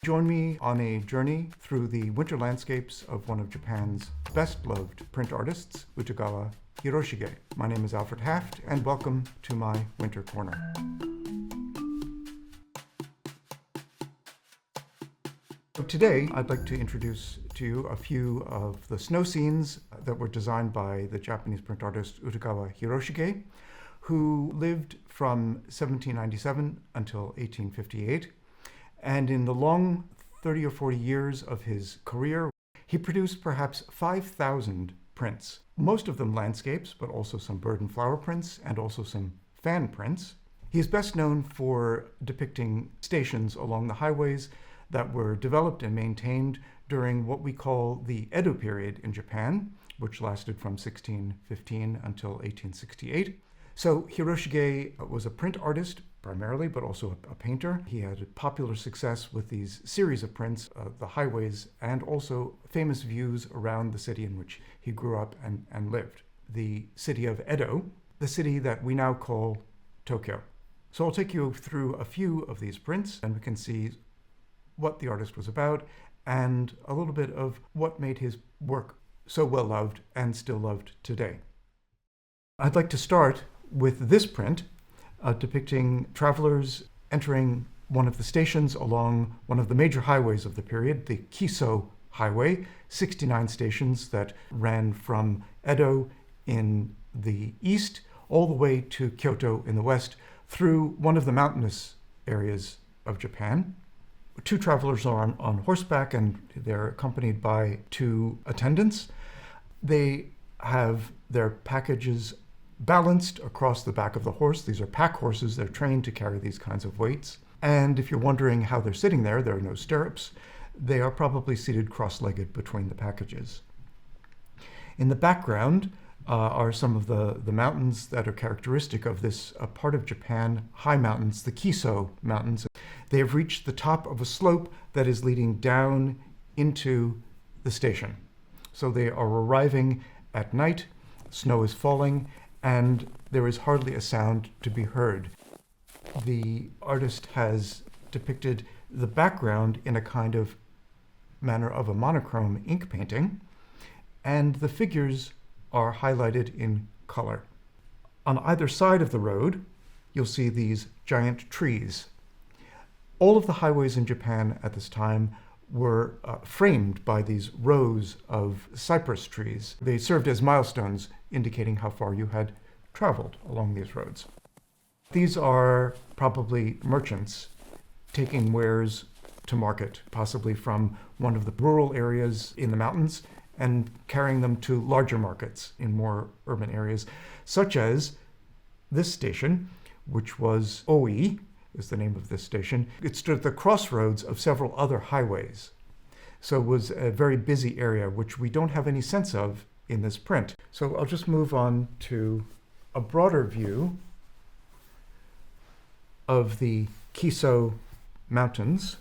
Join me on a journey through the winter landscapes of one of Japan's best-loved print artists, Hiroshige. My name is Alfred Haft, and welcome to my Winter Corner. So today, I'd like to introduce to you a few of the snow scenes that were designed by the Japanese print artist Hiroshige, who lived from 1797 until 1858. And in the long 30 or 40 years of his career, he produced perhaps 5,000 prints, most of them landscapes, but also some bird and flower prints, and also some fan prints. He is best known for depicting stations along the highways that were developed and maintained during what we call the Edo period in Japan, which lasted from 1615 until 1868. So Hiroshige was a print artist primarily, but also a painter. He had popular success with these series of prints, the highways, and also famous views around the city in which he grew up and lived, the city of Edo, the city that we now call Tokyo. So I'll take you through a few of these prints, and we can see what the artist was about and a little bit of what made his work so well loved and still loved today. I'd like to start with this print depicting travelers entering one of the stations along one of the major highways of the period, the Kiso Highway, 69 stations that ran from Edo in the east all the way to Kyoto in the west through one of the mountainous areas of Japan. Two travelers are on horseback, and they're accompanied by two attendants. They have their packages balanced across the back of the horse. These are pack horses. They're trained to carry these kinds of weights. And if you're wondering how they're sitting there are no stirrups. They are probably seated cross-legged between the packages. In the background are some of the mountains that are characteristic of this part of Japan, high mountains, the Kiso Mountains. They have reached the top of a slope that is leading down into the station. So they are arriving at night, snow is falling, and there is hardly a sound to be heard. The artist has depicted the background in a kind of manner of a monochrome ink painting, and the figures are highlighted in color. On either side of the road, you'll see these giant trees. All of the highways in Japan at this time were framed by these rows of cypress trees. They served as milestones indicating how far you had traveled along these roads. These are probably merchants taking wares to market, possibly from one of the rural areas in the mountains, and carrying them to larger markets in more urban areas, such as this station, which was Oi, is the name of this station. It stood at the crossroads of several other highways. So it was a very busy area, which we don't have any sense of in this print. So I'll just move on to a broader view of the Kiso Mountains,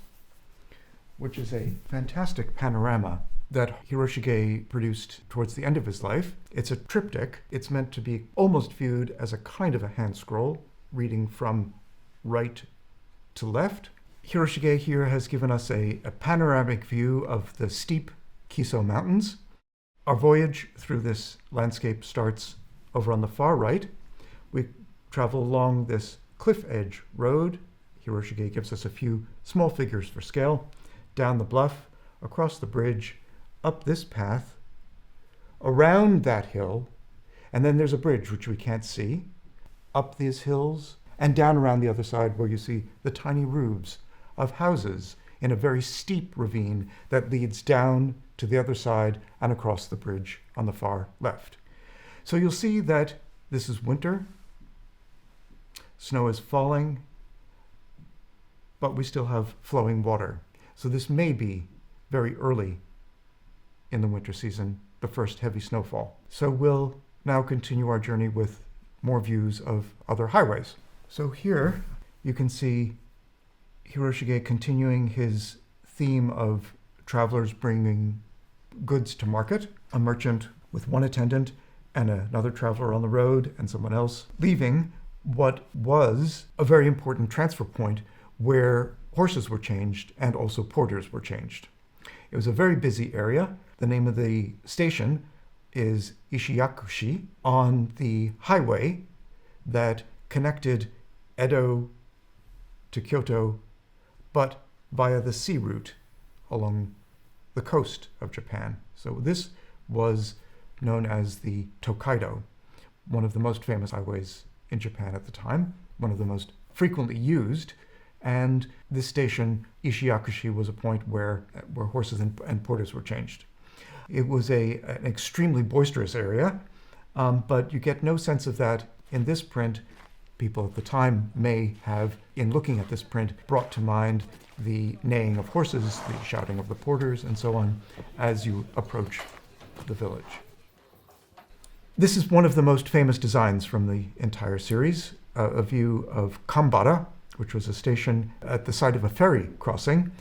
which is a fantastic panorama that Hiroshige produced towards the end of his life. It's a triptych. It's meant to be almost viewed as a kind of a hand scroll, reading from right to left. Hiroshige here has given us a panoramic view of the steep Kiso Mountains. Our voyage through this landscape starts over on the far right. We travel along this cliff edge road. Hiroshige gives us a few small figures for scale. Down the bluff, across the bridge, up this path, around that hill, and then there's a bridge which we can't see, up these hills, and down around the other side where you see the tiny roofs of houses in a very steep ravine that leads down to the other side and across the bridge on the far left. So you'll see that this is winter, snow is falling, but we still have flowing water. So this may be very early in the winter season, the first heavy snowfall. So we'll now continue our journey with more views of other highways. So here you can see Hiroshige continuing his theme of travelers bringing goods to market, a merchant with one attendant and another traveler on the road and someone else leaving what was a very important transfer point where horses were changed and also porters were changed. It was a very busy area. The name of the station is Ishiyakushi, on the highway that connected Edo to Kyoto, but via the sea route along the coast of Japan. So this was known as the Tokaido, one of the most famous highways in Japan at the time, one of the most frequently used. And this station, Ishiyakushi, was a point where horses and porters were changed. It was an extremely boisterous area, but you get no sense of that in this print. People at the time may have, in looking at this print, brought to mind the neighing of horses, the shouting of the porters, and so on, as you approach the village. This is one of the most famous designs from the entire series, a view of Kambara, which was a station at the site of a ferry crossing,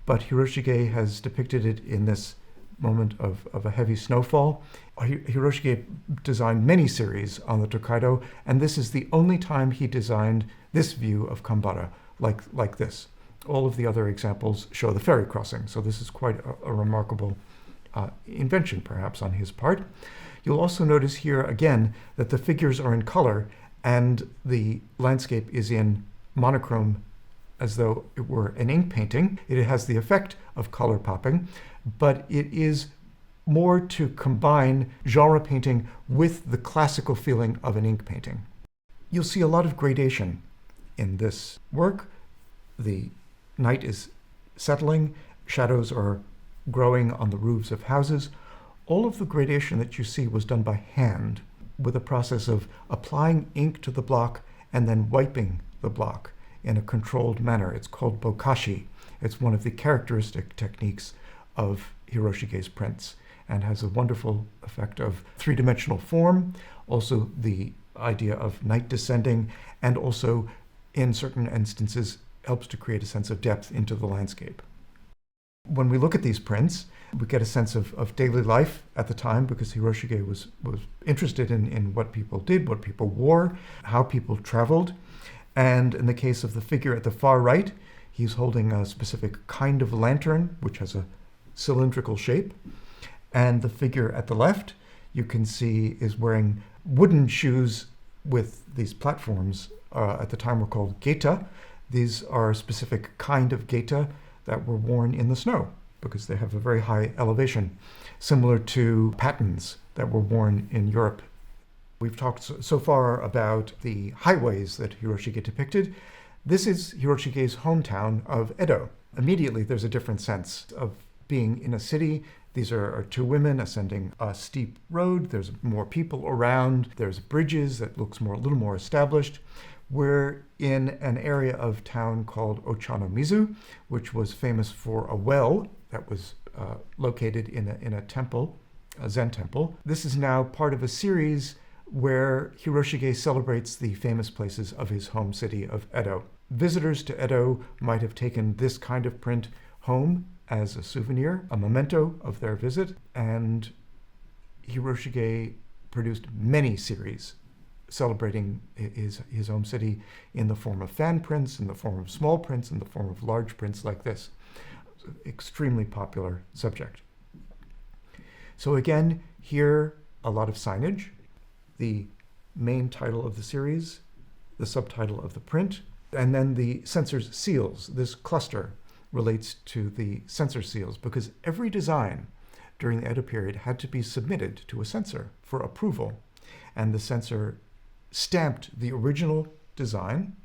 but Hiroshige has depicted it in this moment of a heavy snowfall. Hiroshige designed many series on the Tokaido, and this is the only time he designed this view of Kambara like this. All of the other examples show the ferry crossing, so this is quite a remarkable invention, perhaps, on his part. You'll also notice here, again, that the figures are in color, and the landscape is in monochrome, as though it were an ink painting. It has the effect of color popping, but it is more to combine genre painting with the classical feeling of an ink painting. You'll see a lot of gradation in this work. The night is settling, shadows are growing on the roofs of houses. All of the gradation that you see was done by hand, with a process of applying ink to the block and then wiping the block in a controlled manner. It's called bokashi. It's one of the characteristic techniques of Hiroshige's prints and has a wonderful effect of three-dimensional form, also the idea of night descending, and also, in certain instances, helps to create a sense of depth into the landscape. When we look at these prints, we get a sense of daily life at the time, because Hiroshige was interested in what people did, what people wore, how people traveled. And in the case of the figure at the far right, he's holding a specific kind of lantern, which has a cylindrical shape. And the figure at the left, you can see, is wearing wooden shoes with these platforms. At the time were called geta. These are a specific kind of geta that were worn in the snow, because they have a very high elevation, similar to pattens that were worn in Europe. We've talked so far about the highways that Hiroshige depicted. This is Hiroshige's hometown of Edo. Immediately, there's a different sense of being in a city. These are two women ascending a steep road. There's more people around. There's bridges that looks a little more established. We're in an area of town called Ochanomizu, which was famous for a well that was located in a temple, a Zen temple. This is now part of a series where Hiroshige celebrates the famous places of his home city of Edo. Visitors to Edo might have taken this kind of print home as a souvenir, a memento of their visit, and Hiroshige produced many series celebrating his home city in the form of fan prints, in the form of small prints, in the form of large prints like this. Extremely popular subject. So again, here a lot of signage, the main title of the series, the subtitle of the print, and then the censor's seals. This cluster relates to the censor seals, because every design during the Edo period had to be submitted to a censor for approval, and the censor stamped the original design,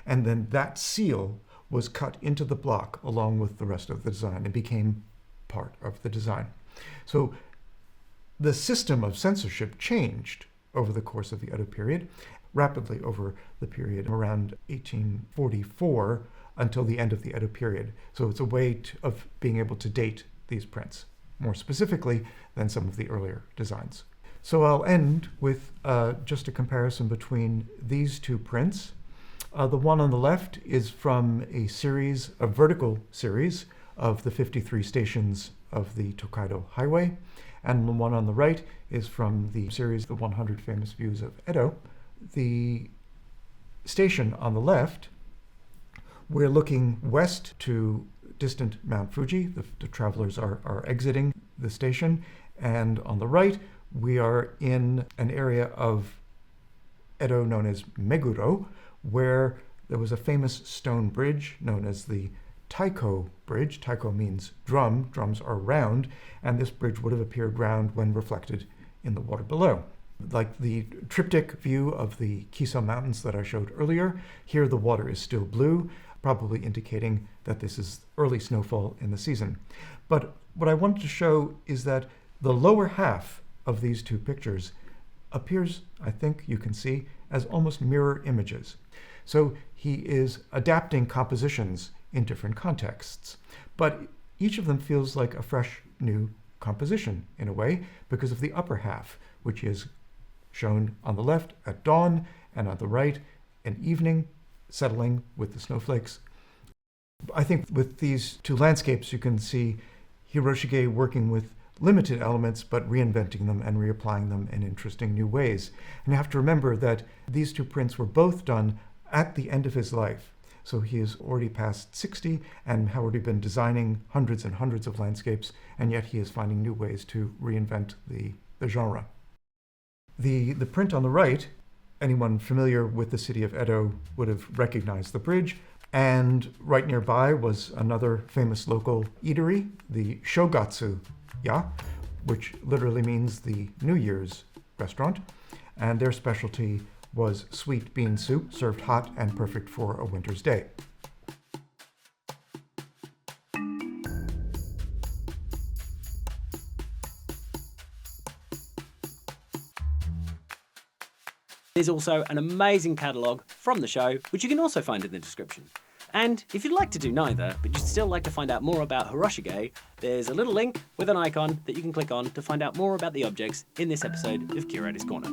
and then that seal was cut into the block along with the rest of the design and became part of the design. So the system of censorship changed over the course of the Edo period, rapidly over the period around 1844 until the end of the Edo period. So it's a way of being able to date these prints more specifically than some of the earlier designs. So I'll end with just a comparison between these two prints. The one on the left is from a series, a vertical series of the 53 stations of the Tokaido Highway, and the one on the right is from the series, The 100 Famous Views of Edo. The station on the left We're looking west to distant Mount Fuji. The travelers are exiting the station. And on the right, we are in an area of Edo known as Meguro, where there was a famous stone bridge known as the Taiko Bridge. Taiko means drum. Drums are round, and this bridge would have appeared round when reflected in the water below. Like the triptych view of the Kiso Mountains that I showed earlier, here the water is still blue, probably indicating that this is early snowfall in the season. But what I wanted to show is that the lower half of these two pictures appears, I think you can see, as almost mirror images. So he is adapting compositions in different contexts, but each of them feels like a fresh new composition in a way because of the upper half, which is shown on the left at dawn and on the right in evening, settling with the snowflakes. I think with these two landscapes, you can see Hiroshige working with limited elements, but reinventing them and reapplying them in interesting new ways. And you have to remember that these two prints were both done at the end of his life. So he is already past 60 and had already been designing hundreds and hundreds of landscapes, and yet he is finding new ways to reinvent the genre. The print on the right, anyone familiar with the city of Edo would have recognized the bridge, and right nearby was another famous local eatery, the Shogatsu Ya, which literally means the New Year's restaurant, and their specialty was sweet bean soup served hot and perfect for a winter's day. There's also an amazing catalogue from the show, which you can also find in the description. And if you'd like to do neither, but you'd still like to find out more about Hiroshige, there's a little link with an icon that you can click on to find out more about the objects in this episode of Curator's Corner.